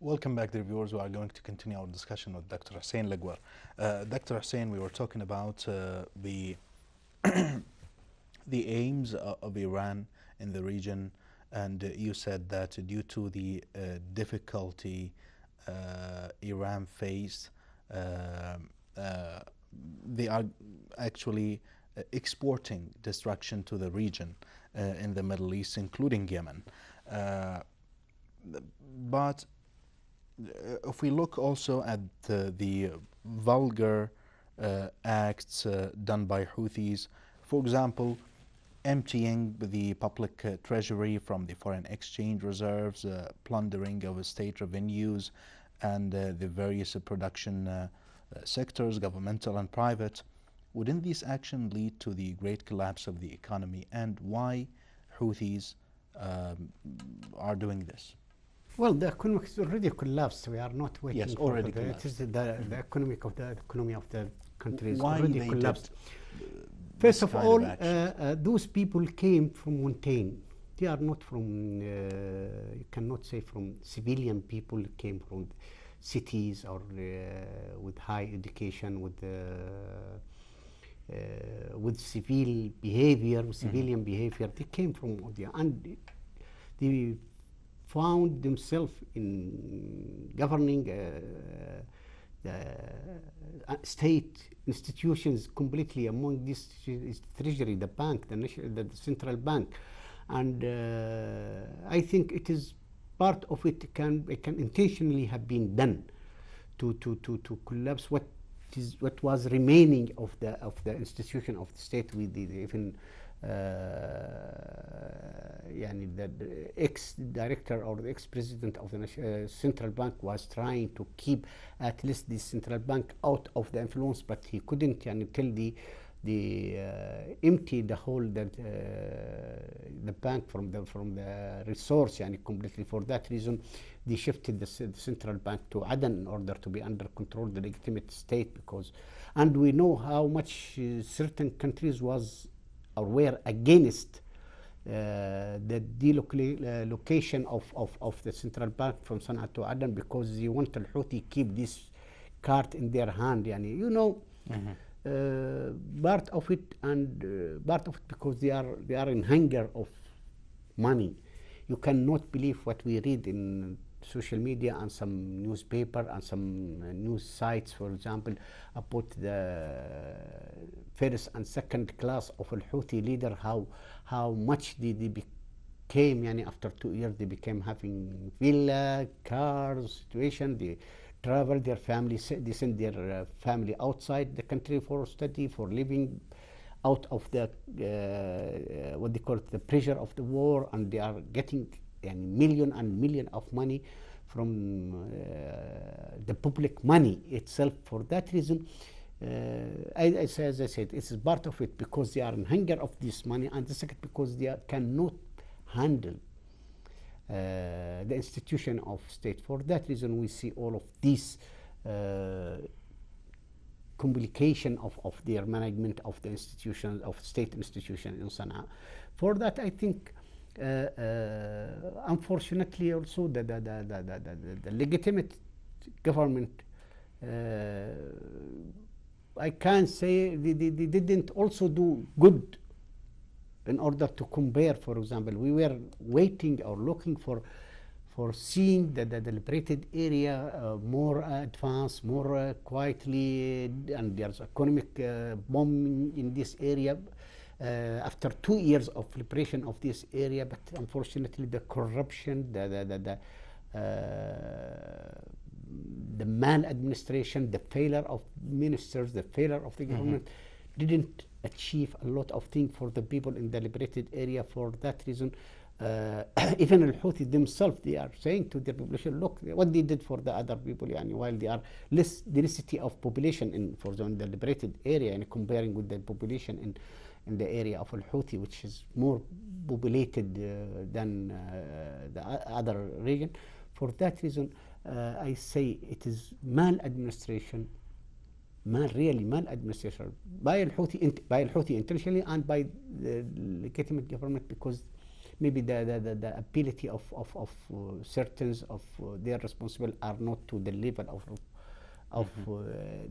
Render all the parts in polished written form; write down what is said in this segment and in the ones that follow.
Welcome back, dear viewers. We are going to continue our discussion with Dr. Hussein Legwar. Dr. Hussein, we were talking about the the aims of Iran in the region, and you said that due to the difficulty Iran faced, they are actually exporting destruction to the region in the Middle East, including Yemen. But if we look also at the vulgar acts done by Houthis, for example, emptying the public treasury from the foreign exchange reserves, plundering of state revenues, and the various production sectors, governmental and private, wouldn't this action lead to the great collapse of the economy? And why Houthis are doing this? Well, the economy is already collapsed. We are not waiting. Yes, for already collapsed. It is the economy of the country is Why already they collapsed. did First of all, those people came from mountain. They are not from. You cannot say from civilian people. Came from cities or with high education, with civil behavior, civilian behavior. They came from there, and they found themselves in governing state institutions completely. Among this is treasury, the bank, the central bank, and I think it is part of it can intentionally have been done to collapse what was remaining of the institution of the state. With even the ex-director or the ex-president of the central bank was trying to keep at least the central bank out of the influence, but he couldn't tell the empty the whole the bank from the resource completely. For that reason, they shifted the central bank to Aden in order to be under control the legitimate state, and we know how much certain countries were against the delocation of the central bank from Sana'a to Aden, because they want Al-Houthi keep this card in their hand. Part of it because they are in hunger of money. You cannot believe what we read in social media and some newspaper and some news sites, for example, about the first and second class of Al-Houthi leader, how much they became, after 2 years they became having villa, cars, situation. They travel, their family, they send their family outside the country for study, for living, out of the what they call it, the pressure of the war, and they are getting million and million of money from the public money itself. For that reason, as I said, it's part of it because they are in hunger of this money, and the second because they cannot handle the institution of state. For that reason, we see all of this complication of their management of the institution, of state institution in Sana'a. For that, I think, unfortunately, also the legitimate government, I can't say they didn't also do good in order to compare. For example, we were waiting or looking for seeing the liberated area more advanced, more quietly, and there's economic boom in this area after 2 years of liberation of this area. But unfortunately, the corruption, the maladministration, the failure of ministers, the failure of the government didn't achieve a lot of things for the people in the liberated area. For that reason, even Al-Houthi themselves, they are saying to their population, look what they did for the other people, while they are less density of population in the liberated area, and comparing with the population in the area of Al-Houthi, which is more populated than the other region. For that reason, I say it is maladministration, really maladministration by Al-Houthi intentionally, and by the legitimate government, because maybe the ability of certain of their responsible are not to the level of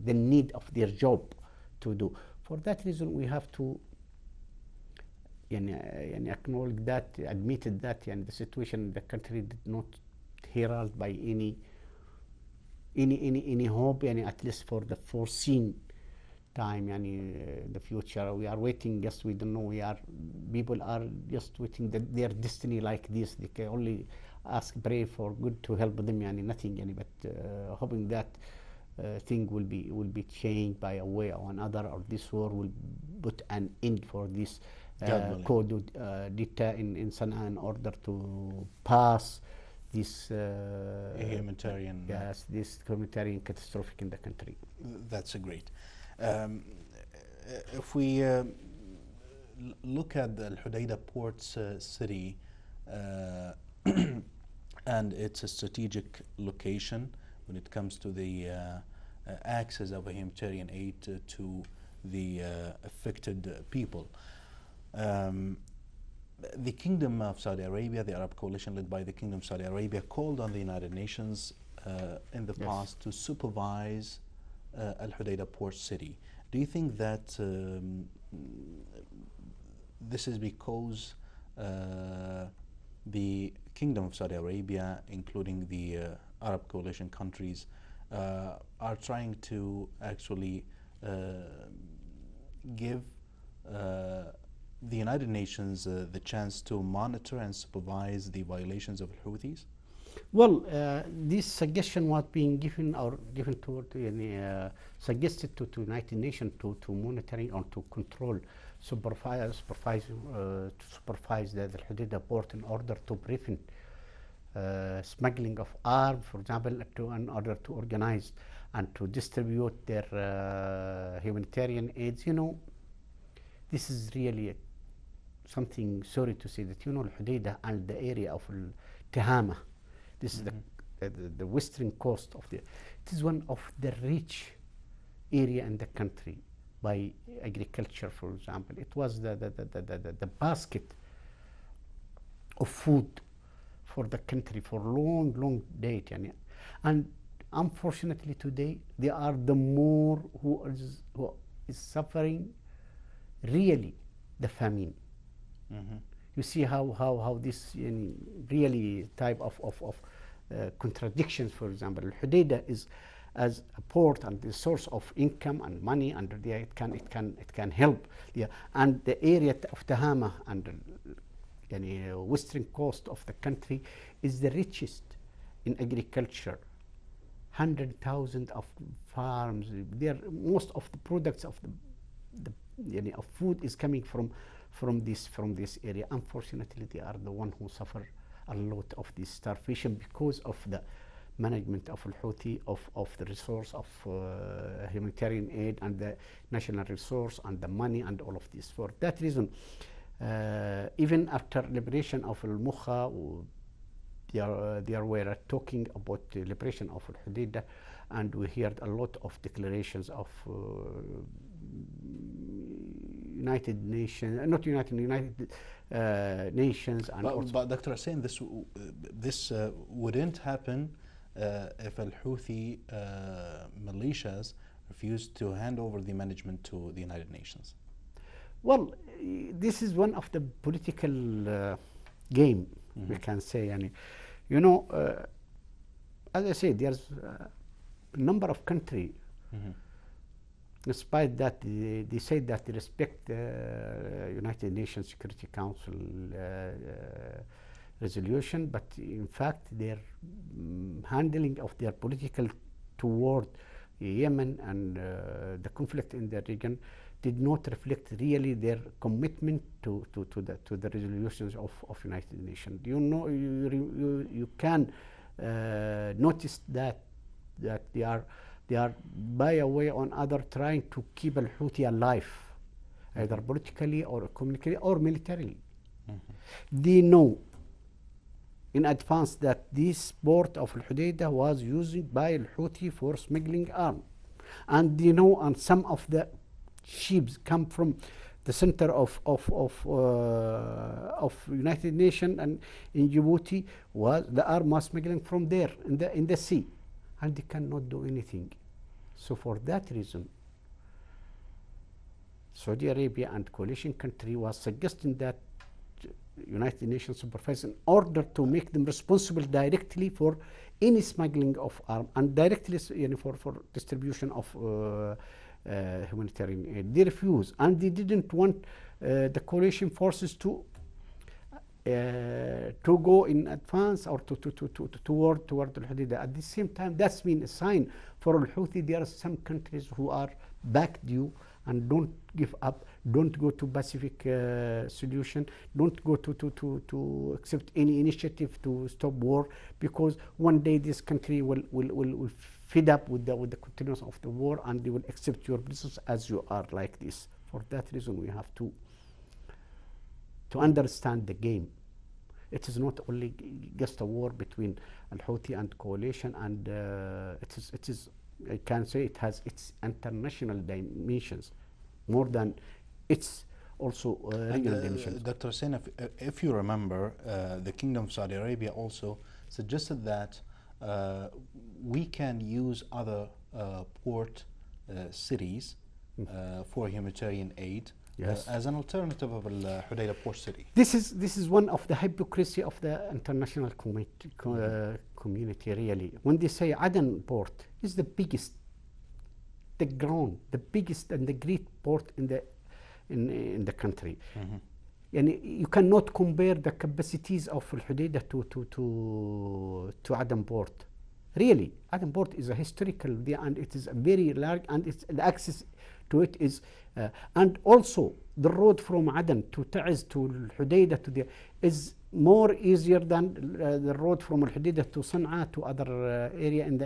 the need of their job to do. For that reason, we have to acknowledge that, admitted that the situation in the country did not herald by any hope, at least for the foreseen time, the future. We are waiting, just we don't know. People are just waiting that their destiny like this. They can only ask, pray for good to help them, nothing, but hoping that thing will be changed by a way or another, or this war will put an end for this code dicta in Sana'a in order to pass this humanitarian this humanitarian catastrophic in the country. That's a great. If we look at the Al-Hudaydah port city and its a strategic location when it comes to the access of a humanitarian aid to the affected people. The Kingdom of Saudi Arabia, the Arab coalition led by the Kingdom of Saudi Arabia, called on the United Nations in the past to supervise Al-Hudaydah port city. Do you think that this is because the Kingdom of Saudi Arabia, including the Arab coalition countries, are trying to actually give the United Nations the chance to monitor and supervise the violations of Houthis? Well, this suggestion was being given suggested to United Nations to monitoring or to control, supervise the Al-Hudaydah port in order to prevent smuggling of arms, for example, in order to organize and to distribute their humanitarian aids. This is really something, sorry to say, that Al-Hudaydah and the area of Tihama, this is the western coast of it is one of the rich area in the country by agriculture, for example. It was the basket of food for the country for long date, and unfortunately today they are the more who is suffering really the famine. You see how this really type of contradictions. For example, Al-Hudaydah is as a port and the source of income and money, and it can help. And the area of Tihama and western coast of the country is the richest in agriculture. 100,000 of farms. Most of the products of of food is coming from this area. Unfortunately, they are the one who suffer a lot of this starvation because of the management of Al-Houthi, of the resource of humanitarian aid and the national resource and the money and all of this. For that reason, even after liberation of Al-Mukha, they were talking about the liberation of Al-Hudaydah, and we heard a lot of declarations of United Nations, not United Nations. And but Dr. Hussein, this wouldn't happen if Al-Houthi militias refused to hand over the management to the United Nations. Well, this is one of the political game, we can say. As I said, there's a number of countries. Despite that, they say that they respect the United Nations Security Council resolution, but in fact their handling of their political toward Yemen and the conflict in the region did not reflect really their commitment to the resolutions of United Nations. You can notice that they are by a way or another trying to keep Al-Houthi alive, either politically or economically or militarily. They know in advance that this port of Al-Hudaydah was used by Al-Houthi for smuggling arms, and they know, and some of the ships come from the center of United Nations and in Djibouti was the arms smuggling from there in the sea, and they cannot do anything. So for that reason, Saudi Arabia and coalition country was suggesting that United Nations supervise in order to make them responsible directly for any smuggling of arms and directly for distribution of humanitarian aid. They refused, and they didn't want the coalition forces to go in advance or toward Al-Hudaydah. At the same time, that's been a sign for Al-Houthi. There are some countries who are backed you and don't give up, don't go to Pacific solution, don't go to accept any initiative to stop war, because one day this country will fed up with the continuance of the war, and they will accept your business as you are like this. For that reason, we have to understand the game. It is not only just a war between Al-Houthi and coalition, and it is I can say it has its international dimensions more than its also regional dimensions. Dr. Hussein, if you remember, the Kingdom of Saudi Arabia also suggested that we can use other port cities for humanitarian aid. Yes. As an alternative of Al-Hudaydah port city. This is one of the hypocrisy of the international community, really. When they say Aden port is the biggest, the biggest and the great port in the country. And you cannot compare the capacities of Al-Hudaydah to Aden port. Really, Aden port is a historical there, and it is a very large, and it's the access to it is, and also the road from Aden to Ta'iz to Al-Hudaydah to is more easier than the road from Al-Hudaydah to Sana'a to other area in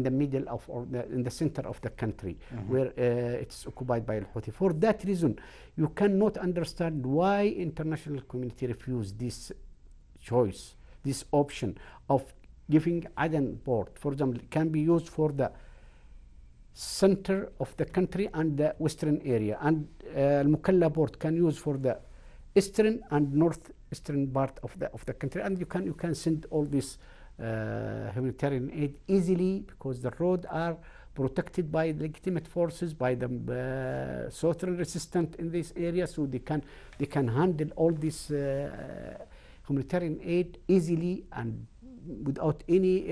the middle of or in the center of the country, where it's occupied by Al-Houthi. For that reason, you cannot understand why international community refused this choice, this option of giving Aden port, for example, can be used for the center of the country and the western area, and Al-Mukalla port can use for the eastern and northeastern part of the country, and you can send all this humanitarian aid easily, because the roads are protected by legitimate forces, by the southern resistant in this area, so they can handle all this humanitarian aid easily and without any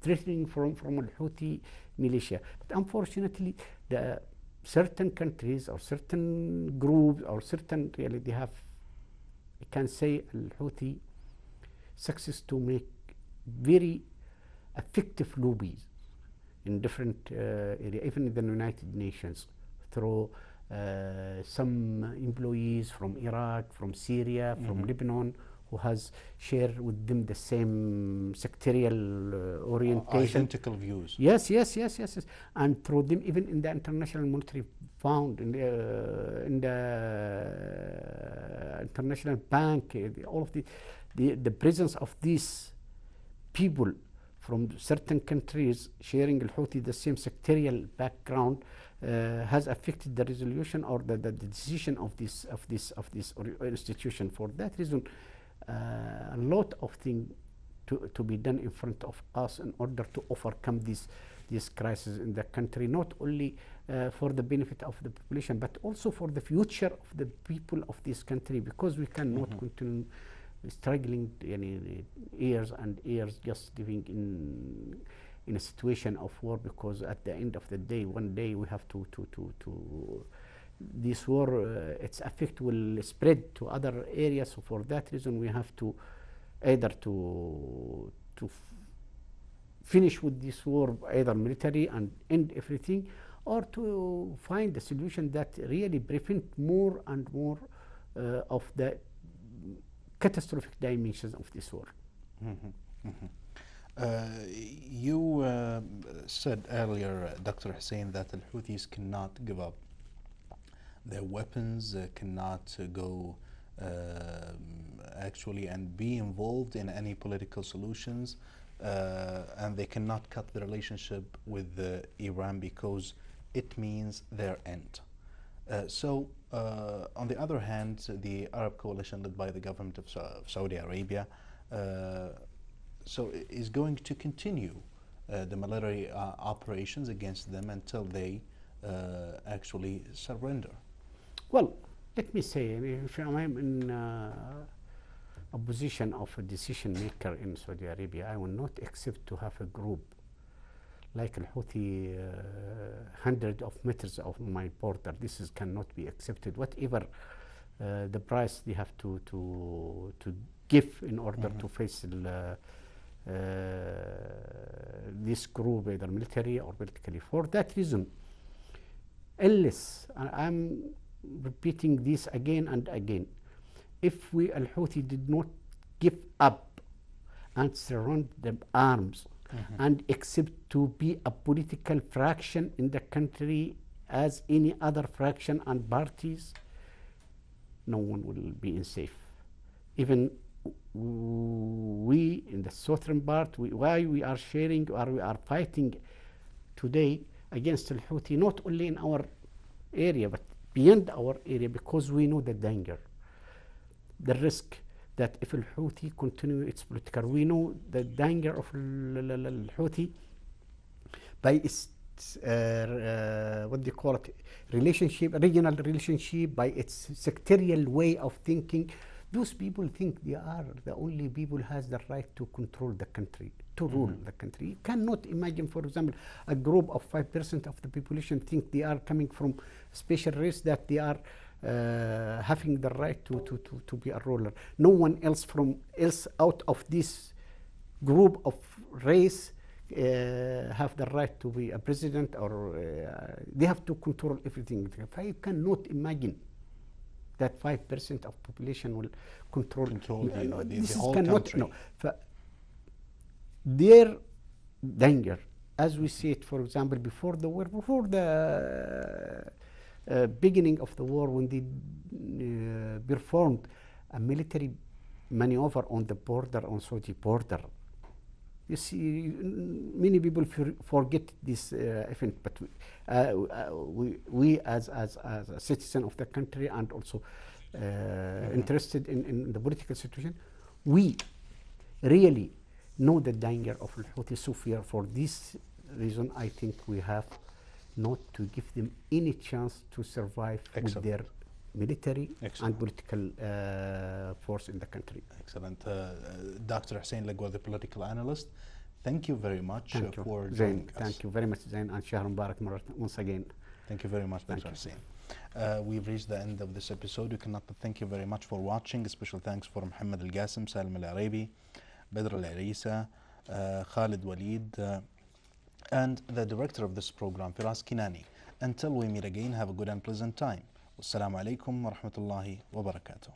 threatening from Al-Houthi militia. But unfortunately, the certain countries or certain groups or certain, really, they have, I can say, Al-Houthi success to make very effective lobbies in different areas, even in the United Nations, through some employees from Iraq, from Syria, from Lebanon, who has shared with them the same sectarial orientation. Identical views. Yes. And through them, even in the International Monetary Fund, in the International Bank, all of the presence of these people from certain countries sharing Al-Houthi the same sectarial background has affected the resolution or the decision of this institution. For that reason, a lot of things to be done in front of us in order to overcome this crisis in the country, not only for the benefit of the population, but also for the future of the people of this country, because we cannot continue struggling years and years just living in a situation of war, because at the end of the day, one day we have to this war, its effect will spread to other areas. So for that reason, we have to either to finish with this war, either military and end everything, or to find a solution that really prevent more and more of the catastrophic dimensions of this war. You said earlier, Dr. Hussein, that Al-Houthis cannot give up their weapons, cannot go actually and be involved in any political solutions, and they cannot cut the relationship with Iran, because it means their end. On the other hand, the Arab coalition led by the government of Saudi Arabia is going to continue the military operations against them until they actually surrender. Well, let me say, I mean, if I'm in a position of a decision maker in Saudi Arabia, I will not accept to have a group like Al-Houthi, hundreds of meters of my border. Cannot be accepted. Whatever the price they have to give in order to face this group, either military or politically. For that reason, unless I'm repeating this again and again, if we Al-Houthi did not give up and surrender the arms and accept to be a political fraction in the country as any other fraction and parties, no one will be in safe. Even we in the southern part, why we are sharing or we are fighting today against Al-Houthi, not only in our area but beyond our area, because we know the danger, the risk that if Al-Houthi continue its political, we know the danger of Al-Houthi by its what they call it, relationship, regional relationship, by its sectarial way of thinking. Those people think they are the only people who has the right to control the country, to rule the country. You cannot imagine, for example, a group of 5% of the population think they are coming from special race, that they are having the right to be a ruler. No one else out of this group of race have the right to be a president, or they have to control everything. You cannot imagine that 5% of population will control the whole country. No. Their danger, as we see it, for example, before the war, before the beginning of the war, when they performed a military maneuver on the border, on Saudi border. You see, many people forget this event, but we as a citizen of the country and also interested in the political situation, we really know the danger of Al-Houthi. So for this reason, I think we have not to give them any chance to survive with their military and political force in the country. Excellent. Dr. Hussein Lagwa, the political analyst, thank you very much for joining us. Thank you very much, Zain, and Shahr Mubarak once again. Thank you very much, Dr. Hussein. We've reached the end of this episode. We cannot but thank you very much for watching. A special thanks for Muhammad Al-Qasim, Salim Al-Arabi, Badr Al-Arisa, Khalid Walid, and the director of this program, Firas Kinani. Until we meet again, have a good and pleasant time. Wassalamu alaikum wa rahmatullahi wa barakatuh.